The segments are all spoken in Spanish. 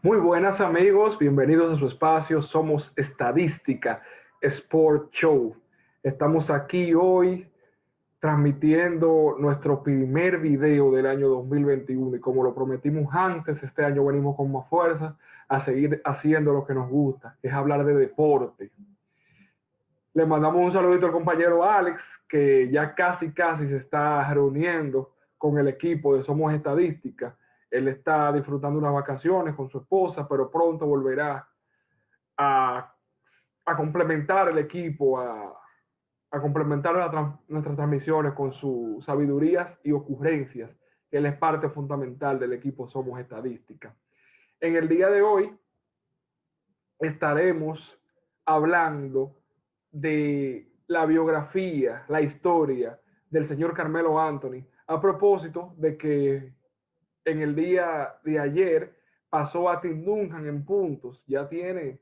Muy buenas amigos, bienvenidos a su espacio. Somos Estadística Sport Show. Estamos aquí hoy transmitiendo nuestro primer video del año 2021 y como lo prometimos antes, este año venimos con más fuerza a seguir haciendo lo que nos gusta, que es hablar de deporte. Le mandamos un saludito al compañero Alex, que ya casi se está reuniendo con el equipo de Somos Estadística. Él está disfrutando unas vacaciones con su esposa, pero pronto volverá a, a complementar el equipo, a complementar nuestras transmisiones con sus sabidurías y ocurrencias. Él es parte fundamental del equipo Somos Estadística. En el día de hoy estaremos hablando de la biografía, la historia del señor Carmelo Anthony, a propósito de que en el día de ayer pasó a Tim Duncan en puntos, ya tiene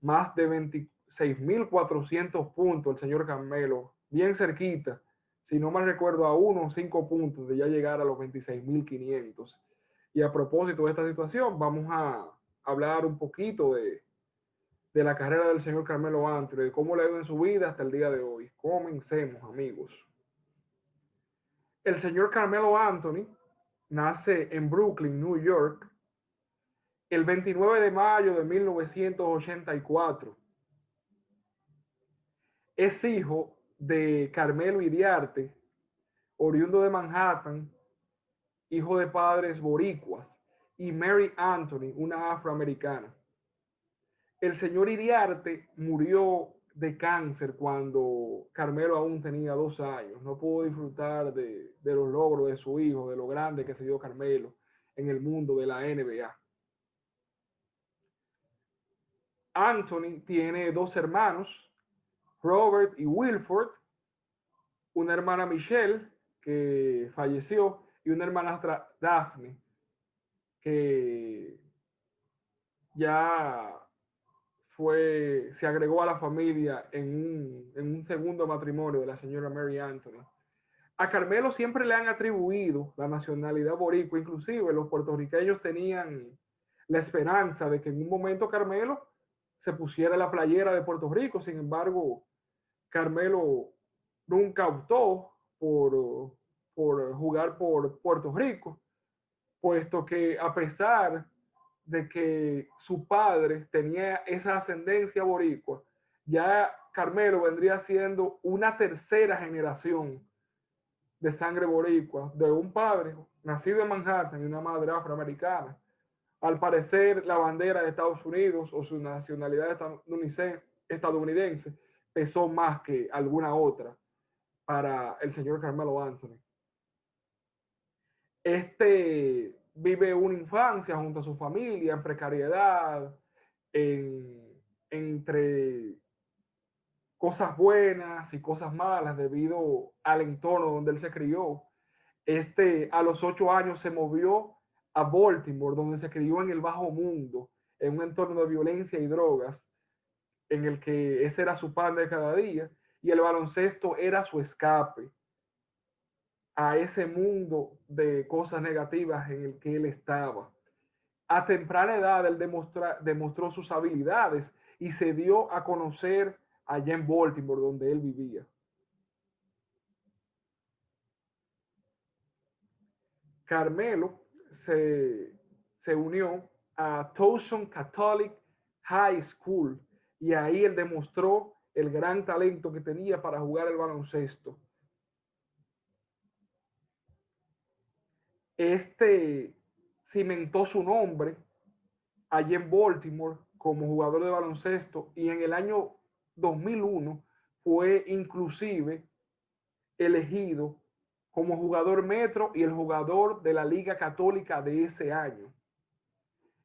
más de 26.400 puntos el señor Carmelo, bien cerquita, si no mal recuerdo, a 1 o 5 puntos de ya llegar a los 26.500. Y a propósito de esta situación, vamos a hablar un poquito de la carrera del señor Carmelo Anthony, de cómo le ha ido en su vida hasta el día de hoy. Comencemos, amigos. El señor Carmelo Anthony nace en Brooklyn, New York, el 29 de mayo de 1984. Es hijo de Carmelo Iriarte, oriundo de Manhattan, hijo de padres boricuas, y Mary Anthony, una afroamericana. El señor Iriarte murió de cáncer cuando Carmelo aún tenía 2 años. No pudo disfrutar de los logros de su hijo, de lo grande que se dio Carmelo en el mundo de la NBA. Anthony tiene dos hermanos, Robert y Wilford, una hermana Michelle, que falleció, y una hermanastra Daphne, que ya se agregó a la familia en un segundo matrimonio de la señora Mary Anthony. A Carmelo siempre le han atribuido la nacionalidad boricua, inclusive los puertorriqueños tenían la esperanza de que en un momento Carmelo se pusiera la playera de Puerto Rico. Sin embargo, Carmelo nunca optó por jugar por Puerto Rico, puesto que a pesar de que su padre tenía esa ascendencia boricua, ya Carmelo vendría siendo una tercera generación de sangre boricua, de un padre nacido en Manhattan y una madre afroamericana. Al parecer, la bandera de Estados Unidos o su nacionalidad estadounidense pesó más que alguna otra para el señor Carmelo Anthony. Vive una infancia junto a su familia en precariedad, entre cosas buenas y cosas malas debido al entorno donde él se crió. A los 8 años se movió a Baltimore, donde se crió en el bajo mundo, en un entorno de violencia y drogas, en el que ese era su pan de cada día, y el baloncesto era su escape a ese mundo de cosas negativas en el que él estaba. A temprana edad él demostró sus habilidades y se dio a conocer allá en Baltimore, donde él vivía. Carmelo se, se unió a Towson Catholic High School y ahí él demostró el gran talento que tenía para jugar el baloncesto. Este cimentó su nombre allí en Baltimore como jugador de baloncesto y en el año 2001 fue inclusive elegido como jugador metro y el jugador de la Liga Católica de ese año.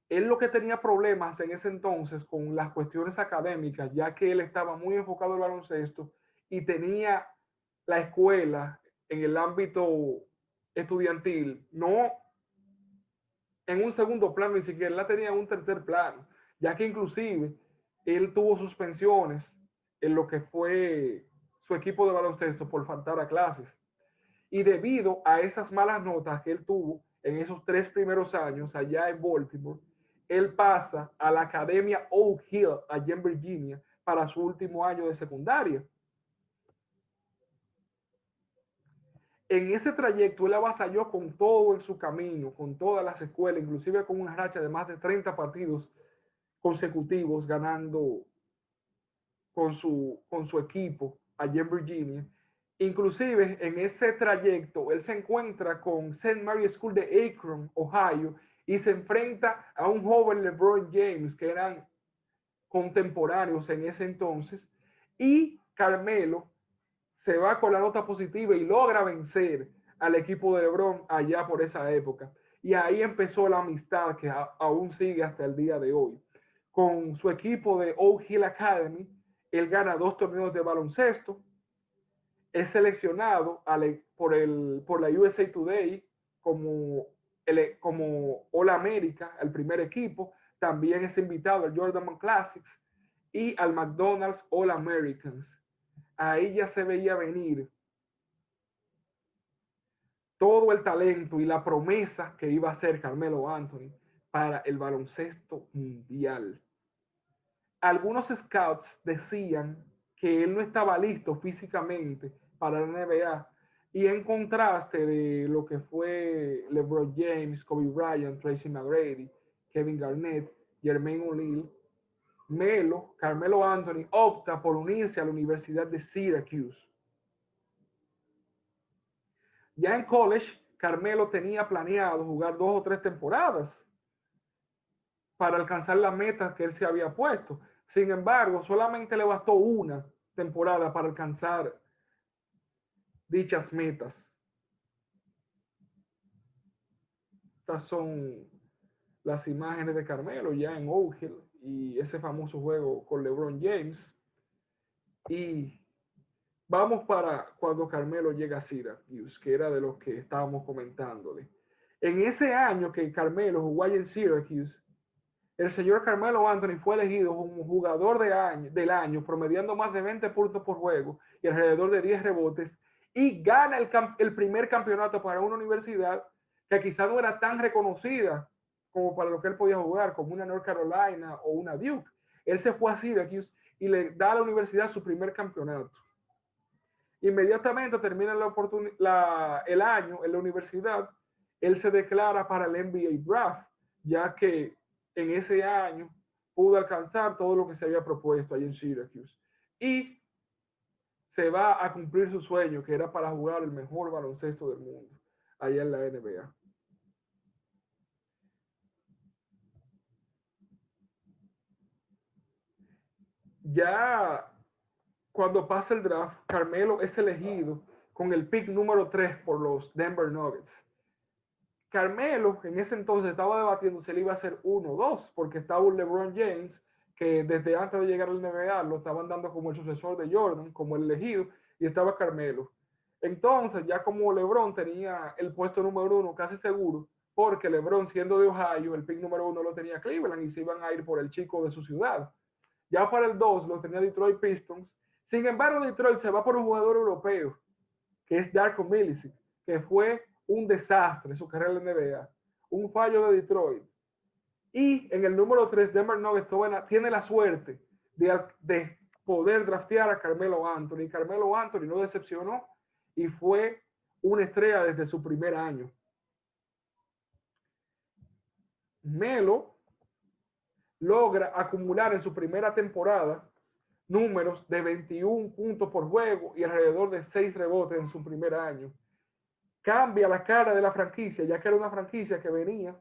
Él lo que tenía problemas en ese entonces con las cuestiones académicas, ya que él estaba muy enfocado en el baloncesto y tenía la escuela en el ámbito estudiantil, no en un segundo plano, ni siquiera la tenía en un tercer plano, ya que inclusive él tuvo suspensiones en lo que fue su equipo de baloncesto por faltar a clases. Y debido a esas malas notas que él tuvo en esos 3 primeros años allá en Baltimore, él pasa a la Academia Oak Hill, allá en Virginia, para su último año de secundaria. En ese trayecto él avasalló con todo en su camino, con todas las escuelas, inclusive con una racha de más de 30 partidos consecutivos ganando con su equipo allí en Virginia. Inclusive en ese trayecto él se encuentra con St. Mary's School de Akron, Ohio, y se enfrenta a un joven LeBron James que eran contemporáneos en ese entonces, y Carmelo se va con la nota positiva y logra vencer al equipo de LeBron allá por esa época. Y ahí empezó la amistad que aún sigue hasta el día de hoy. Con su equipo de Oak Hill Academy, él gana 2 torneos de baloncesto, es seleccionado por la USA Today como All America, el primer equipo, también es invitado al Jordan Classics y al McDonald's All Americans. Ahí ya se veía venir todo el talento y la promesa que iba a ser Carmelo Anthony para el baloncesto mundial. Algunos scouts decían que él no estaba listo físicamente para la NBA, y en contraste de lo que fue LeBron James, Kobe Bryant, Tracy McGrady, Kevin Garnett, Jermaine O'Neal, Carmelo Anthony opta por unirse a la Universidad de Syracuse. Ya en college, Carmelo tenía planeado jugar 2 o 3 temporadas para alcanzar la meta que él se había puesto. Sin embargo, solamente le bastó una temporada para alcanzar dichas metas. Estas son las imágenes de Carmelo ya en Oak Hill y ese famoso juego con LeBron James. Y vamos para cuando Carmelo llega a Syracuse, que era de los que estábamos comentándole. En ese año que Carmelo jugó en Syracuse, el señor Carmelo Anthony fue elegido como jugador del año, promediando más de 20 puntos por juego y alrededor de 10 rebotes, y gana el primer campeonato para una universidad que quizás no era tan reconocida como para lo que él podía jugar, como una North Carolina o una Duke. Él se fue a Syracuse y le da a la universidad su primer campeonato. Inmediatamente termina el año en la universidad, él se declara para el NBA Draft, ya que en ese año pudo alcanzar todo lo que se había propuesto allí en Syracuse. Y se va a cumplir su sueño, que era para jugar el mejor baloncesto del mundo, allá en la NBA. Ya cuando pasa el draft, Carmelo es elegido con el pick número 3 por los Denver Nuggets. Carmelo en ese entonces estaba debatiendo si él iba a ser 1 o 2, porque estaba un LeBron James que desde antes de llegar al NBA lo estaban dando como el sucesor de Jordan, como el elegido, y estaba Carmelo. Entonces, ya como LeBron tenía el puesto número 1 casi seguro, porque LeBron, siendo de Ohio, el pick número 1 lo tenía Cleveland y se iban a ir por el chico de su ciudad. Ya para el 2 lo tenía Detroit Pistons. Sin embargo, Detroit se va por un jugador europeo, que es Darko Milicic, que fue un desastre en su carrera en la NBA, un fallo de Detroit. Y en el número 3, Denver Nuggets tiene la suerte de poder draftear a Carmelo Anthony. Carmelo Anthony no decepcionó y fue una estrella desde su primer año. Melo logra acumular en su primera temporada números de 21 puntos por juego y alrededor de 6 rebotes en su primer año. Cambia la cara de la franquicia, ya que era una franquicia que venía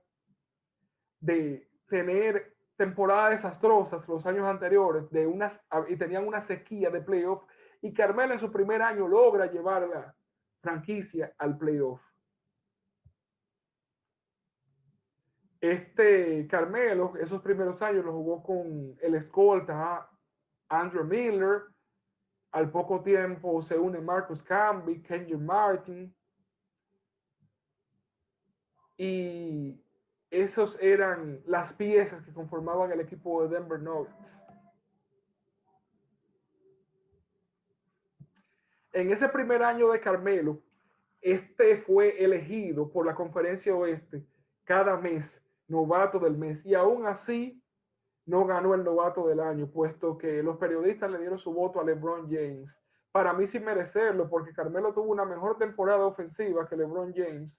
de tener temporadas desastrosas los años anteriores y tenían una sequía de playoff, y Carmelo en su primer año logra llevar la franquicia al playoff. Carmelo, esos primeros años lo jugó con el escolta Andrew Miller. Al poco tiempo se une Marcus Camby, Kenyon Martin, y esos eran las piezas que conformaban el equipo de Denver Nuggets. En ese primer año de Carmelo, fue elegido por la Conferencia Oeste cada mes novato del mes, y aún así no ganó el novato del año, puesto que los periodistas le dieron su voto a LeBron James. Para mí sin merecerlo, porque Carmelo tuvo una mejor temporada ofensiva que LeBron James,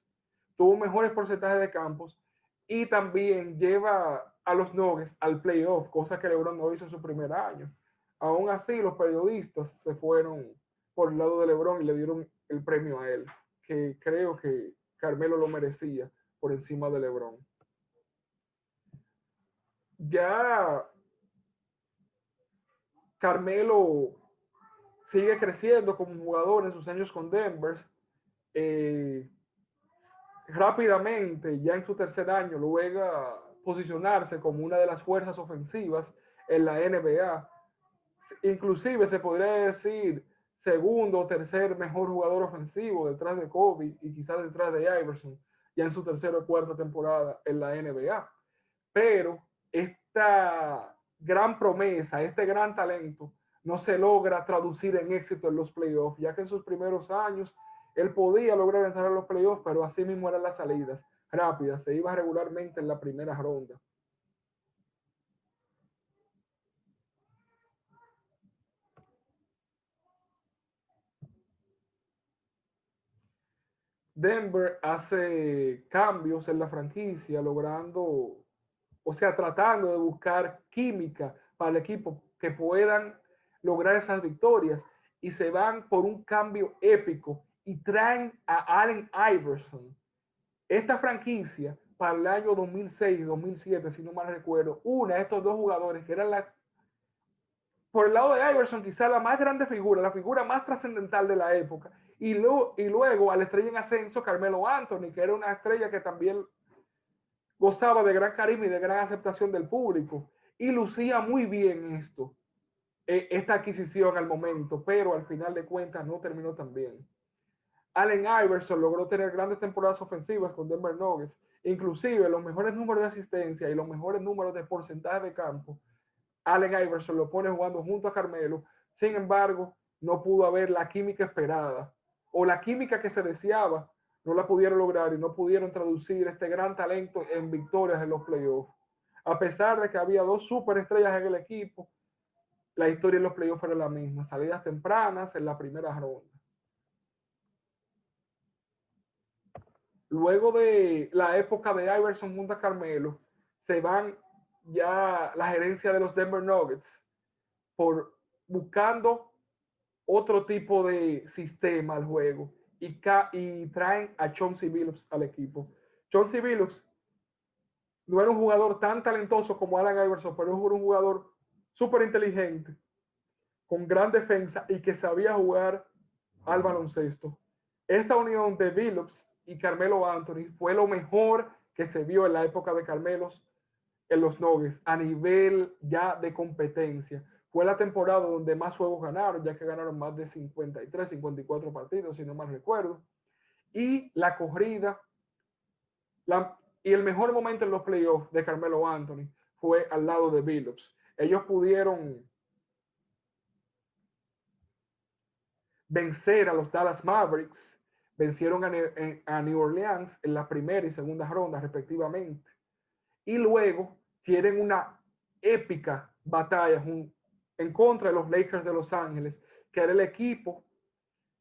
tuvo mejores porcentajes de campos y también lleva a los Nuggets al playoff, cosa que LeBron no hizo en su primer año. Aún así, los periodistas se fueron por el lado de LeBron y le dieron el premio a él, que creo que Carmelo lo merecía por encima de LeBron. Ya Carmelo sigue creciendo como jugador en sus años con Denver. Eh, Rápidamente, ya en su tercer año, logra posicionarse como una de las fuerzas ofensivas en la NBA. Inclusive se podría decir segundo o tercer mejor jugador ofensivo detrás de Kobe y quizás detrás de Iverson, ya en su tercera o cuarta temporada en la NBA. Pero esta gran promesa, este gran talento, no se logra traducir en éxito en los playoffs, ya que en sus primeros años él podía lograr entrar a los playoffs, pero así mismo eran las salidas rápidas, se iba regularmente en la primera ronda. Denver hace cambios en la franquicia, logrando, o sea, tratando de buscar química para el equipo que puedan lograr esas victorias y se van por un cambio épico y traen a Allen Iverson. Esta franquicia para el año 2006-2007, si no mal recuerdo, una de estos dos jugadores que eran por el lado de Iverson, quizá la más grande figura, la figura más trascendental de la época, y luego a la estrella en ascenso, Carmelo Anthony, que era una estrella que también gozaba de gran carisma y de gran aceptación del público, y lucía muy bien esta adquisición al momento, pero al final de cuentas no terminó tan bien. Allen Iverson logró tener grandes temporadas ofensivas con Denver Nuggets, inclusive los mejores números de asistencia y los mejores números de porcentaje de campo. Allen Iverson lo pone jugando junto a Carmelo, sin embargo, no pudo haber la química esperada o la química que se deseaba, no la pudieron lograr y no pudieron traducir este gran talento en victorias en los playoffs. A pesar de que había dos superestrellas en el equipo, la historia en los playoffs era la misma, salidas tempranas en la primera ronda. Luego de la época de Iverson junto a Carmelo, se van ya la gerencia de los Denver Nuggets por buscando otro tipo de sistema al juego y traen a Chauncey Billups al equipo. Chauncey Billups no era un jugador tan talentoso como Allen Iverson, pero era un jugador súper inteligente, con gran defensa y que sabía jugar al baloncesto. Esta unión de Billups y Carmelo Anthony fue lo mejor que se vio en la época de Carmelo en los Nuggets a nivel ya de competencia. Fue la temporada donde más juegos ganaron, ya que ganaron más de 53, 54 partidos, si no mal recuerdo. Y la corrida, y el mejor momento en los playoffs de Carmelo Anthony fue al lado de Billups. Ellos pudieron vencer a los Dallas Mavericks, vencieron a New Orleans en la primera y segunda ronda respectivamente. Y luego tienen una épica batalla en contra de los Lakers de Los Ángeles, que era el equipo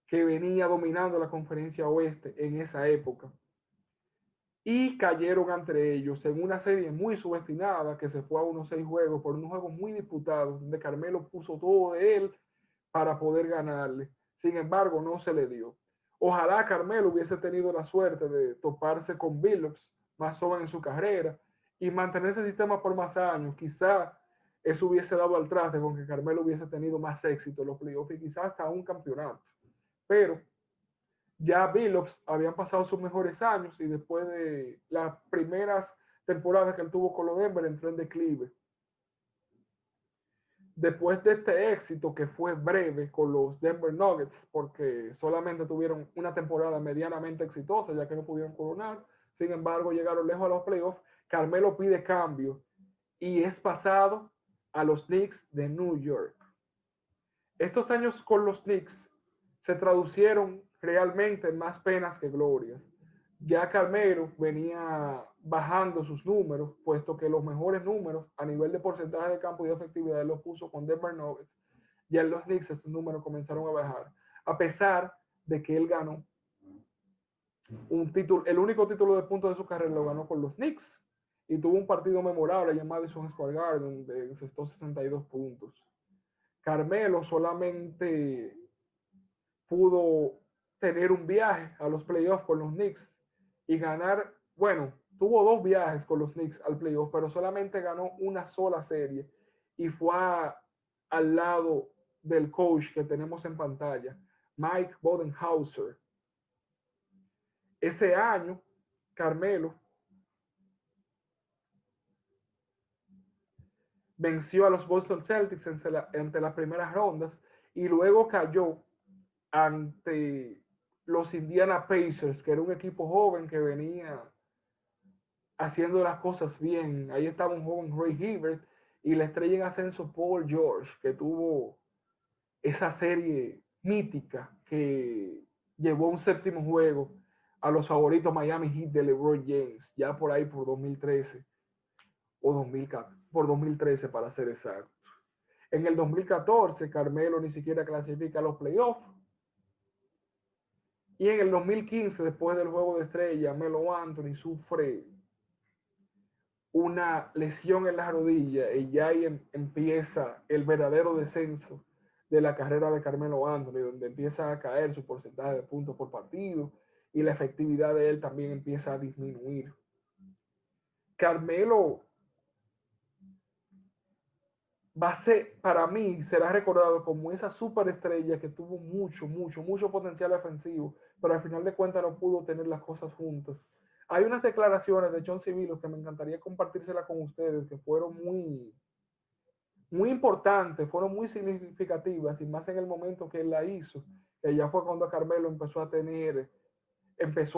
que venía dominando la conferencia oeste en esa época. Y cayeron entre ellos en una serie muy subestimada que se fue a unos 6 juegos, por unos juegos muy disputados, donde Carmelo puso todo de él para poder ganarle. Sin embargo, no se le dio. Ojalá Carmelo hubiese tenido la suerte de toparse con Billups, más joven en su carrera, y mantener ese sistema por más años. Quizá eso hubiese dado al traste con que Carmelo hubiese tenido más éxito en los playoffs y quizás hasta un campeonato. Pero ya Billups habían pasado sus mejores años y después de las primeras temporadas que él tuvo con los Denver entró en declive. Después de este éxito que fue breve con los Denver Nuggets, porque solamente tuvieron una temporada medianamente exitosa, ya que no pudieron coronar, sin embargo llegaron lejos a los playoffs, Carmelo pide cambio y es pasado a los Knicks de New York. Estos años con los Knicks se traducieron realmente en más penas que glorias. Ya Carmelo venía bajando sus números, puesto que los mejores números a nivel de porcentaje de campo y de efectividad los puso con Denver Nuggets. Ya en los Knicks estos números comenzaron a bajar, a pesar de que él ganó un título, el único título de puntos de su carrera lo ganó con los Knicks y tuvo un partido memorable en Madison Square Garden de encestó 62 puntos. Carmelo solamente pudo tener un viaje a los playoffs con los Knicks y ganar, bueno, tuvo dos viajes con los Knicks al playoff, pero solamente ganó una sola serie y fue al lado del coach que tenemos en pantalla, Mike Bodenhauser. Ese año, Carmelo venció a los Boston Celtics entre las primeras rondas y luego cayó ante los Indiana Pacers, que era un equipo joven que venía haciendo las cosas bien. Ahí estaba un joven Roy Hibbert y la estrella en ascenso Paul George, que tuvo esa serie mítica que llevó un séptimo juego a los favoritos Miami Heat de LeBron James, ya por ahí por 2013 o 2014, por 2013 para ser exacto. En el 2014, Carmelo ni siquiera clasifica a los playoffs. Y en el 2015, después del juego de estrella, Melo Anthony sufre una lesión en la rodilla y ya ahí empieza el verdadero descenso de la carrera de Carmelo Anthony, donde empieza a caer su porcentaje de puntos por partido y la efectividad de él también empieza a disminuir. Carmelo va a ser, para mí, será recordado como esa superestrella que tuvo mucho potencial ofensivo, pero al final de cuentas no pudo tener las cosas juntas. Hay unas declaraciones de John Civilos que me encantaría compartírselas con ustedes, que fueron muy importantes, fueron muy significativas, y más en el momento que él la hizo, que ya fue cuando Carmelo empezó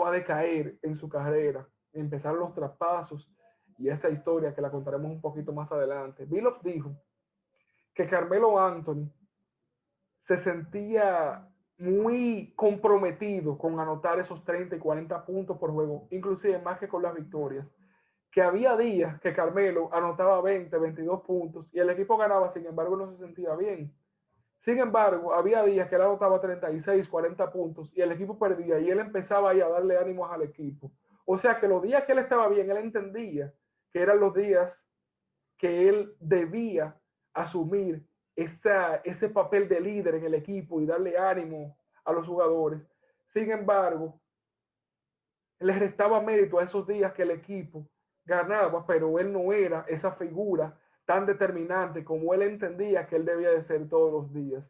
a decaer en su carrera, empezaron los traspasos, y esa historia que la contaremos un poquito más adelante. Billups dijo que Carmelo Anthony se sentía muy comprometido con anotar esos 30 y 40 puntos por juego, inclusive más que con las victorias. Que había días que Carmelo anotaba 20, 22 puntos y el equipo ganaba, sin embargo, no se sentía bien. Sin embargo, había días que él anotaba 36, 40 puntos y el equipo perdía y él empezaba ahí a darle ánimos al equipo. O sea que los días que él estaba bien, él entendía que eran los días que él debía asumir ese papel de líder en el equipo y darle ánimo a los jugadores. Sin embargo, le restaba mérito a esos días que el equipo ganaba, pero él no era esa figura tan determinante como él entendía que él debía de ser todos los días.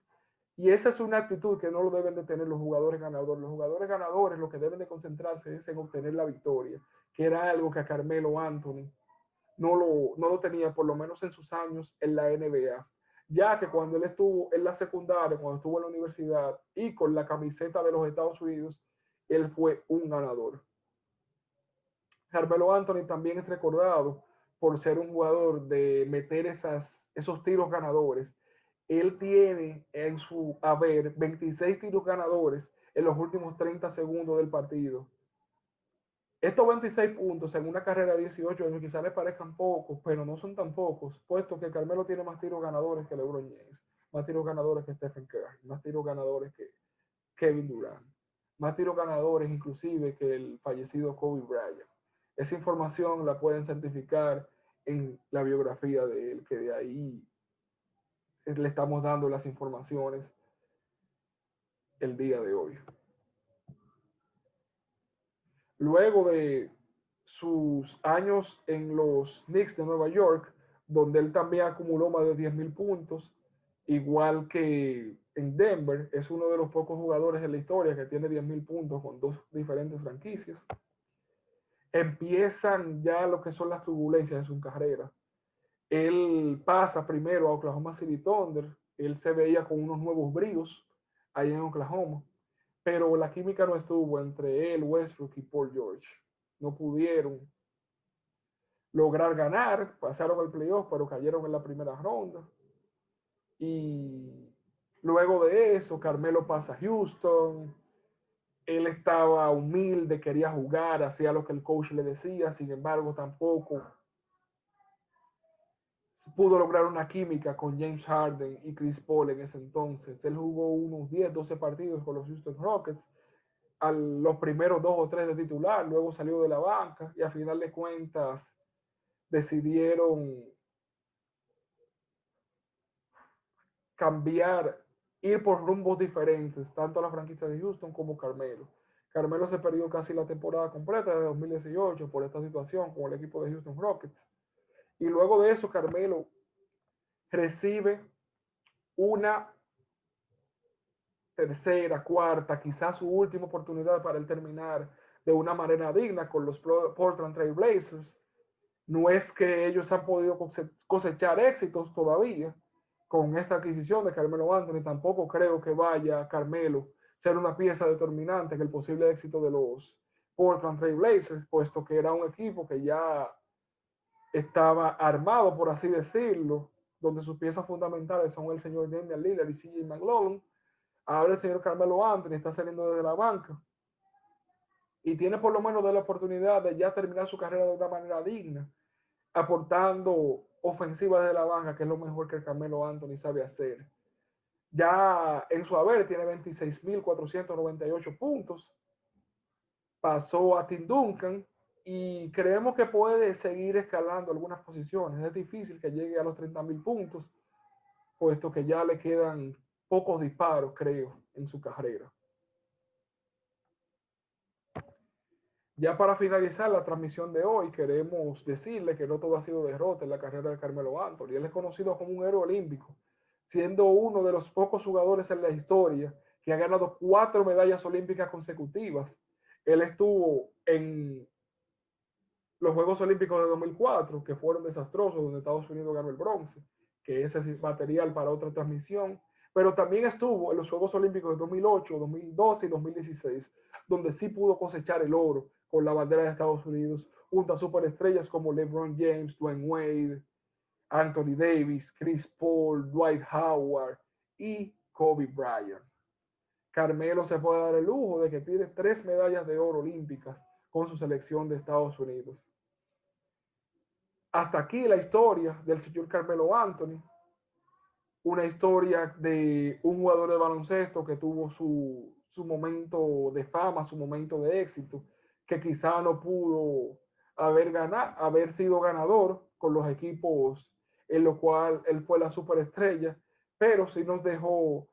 Y esa es una actitud que no lo deben de tener los jugadores ganadores. Los jugadores ganadores lo que deben de concentrarse es en obtener la victoria, que era algo que a Carmelo Anthony no lo tenía, por lo menos en sus años en la NBA. Ya que cuando él estuvo en la secundaria, cuando estuvo en la universidad y con la camiseta de los Estados Unidos, él fue un ganador. Carmelo Anthony también es recordado por ser un jugador de meter esos tiros ganadores. Él tiene en su haber 26 tiros ganadores en los últimos 30 segundos del partido. Estos 26 puntos en una carrera de 18 años quizás les parezcan pocos, pero no son tan pocos, puesto que Carmelo tiene más tiros ganadores que LeBron James, más tiros ganadores que Stephen Curry, más tiros ganadores que Kevin Durant, más tiros ganadores inclusive que el fallecido Kobe Bryant. Esa información la pueden certificar en la biografía de él, que de ahí le estamos dando las informaciones el día de hoy. Luego de sus años en los Knicks de Nueva York, donde él también acumuló más de 10,000 puntos, igual que en Denver, es uno de los pocos jugadores en la historia que tiene 10,000 puntos con dos diferentes franquicias. Empiezan ya lo que son las turbulencias de su carrera. Él pasa primero a Oklahoma City Thunder, él se veía con unos nuevos bríos ahí en Oklahoma, pero la química no estuvo entre él, Westbrook y Paul George. No pudieron lograr ganar, pasaron el playoff, pero cayeron en la primera ronda. Y luego de eso, Carmelo pasa a Houston, Él estaba humilde, quería jugar, hacía lo que el coach le decía, sin embargo tampoco pudo lograr una química con James Harden y Chris Paul en ese entonces. Él jugó unos 10, 12 partidos con los Houston Rockets, a los primeros 2 o 3 de titular, luego salió de la banca y a final de cuentas decidieron cambiar, ir por rumbos diferentes, tanto la franquicia de Houston como Carmelo. Carmelo se perdió casi la temporada completa de 2018 por esta situación con el equipo de Houston Rockets. Y luego de eso, Carmelo recibe una tercera, cuarta, quizás su última oportunidad para él terminar de una manera digna con los Portland Trail Blazers. No es que ellos han podido cosechar éxitos todavía con esta adquisición de Carmelo Anthony. Tampoco creo que vaya Carmelo a ser una pieza determinante en el posible éxito de los Portland Trail Blazers, puesto que era un equipo que ya estaba armado, por así decirlo, donde sus piezas fundamentales son el señor Damian Lillard y CJ McCollum. Ahora el señor Carmelo Anthony está saliendo desde la banca y tiene por lo menos la oportunidad de ya terminar su carrera de una manera digna, aportando ofensiva de la banca, que es lo mejor que el Carmelo Anthony sabe hacer. Ya en su haber tiene 26.498 puntos, pasó a Tim Duncan y creemos que puede seguir escalando algunas posiciones. Es difícil que llegue a los 30.000 puntos, puesto que ya le quedan pocos disparos, creo, en su carrera. Ya para finalizar la transmisión de hoy, queremos decirle que no todo ha sido derrota en la carrera de Carmelo Anthony. Él es conocido como un héroe olímpico, siendo uno de los pocos jugadores en la historia que ha ganado 4 medallas olímpicas consecutivas. Él estuvo en los Juegos Olímpicos de 2004, que fueron desastrosos, donde Estados Unidos ganó el bronce, que ese es material para otra transmisión, pero también estuvo en los Juegos Olímpicos de 2008, 2012 y 2016, donde sí pudo cosechar el oro con la bandera de Estados Unidos, junto a superestrellas como LeBron James, Dwayne Wade, Anthony Davis, Chris Paul, Dwight Howard y Kobe Bryant. Carmelo se puede dar el lujo de que tiene 3 medallas de oro olímpicas con su selección de Estados Unidos. Hasta aquí la historia del señor Carmelo Anthony, una historia de un jugador de baloncesto que tuvo su momento de fama, su momento de éxito, que quizá no pudo haber sido ganador con los equipos en los cuales él fue la superestrella, pero sí nos dejó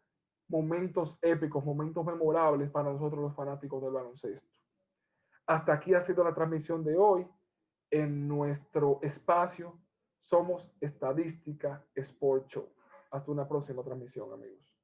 momentos épicos, momentos memorables para nosotros los fanáticos del baloncesto. Hasta aquí ha sido la transmisión de hoy en nuestro espacio Somos Estadística Sport Show. Hasta una próxima transmisión, amigos.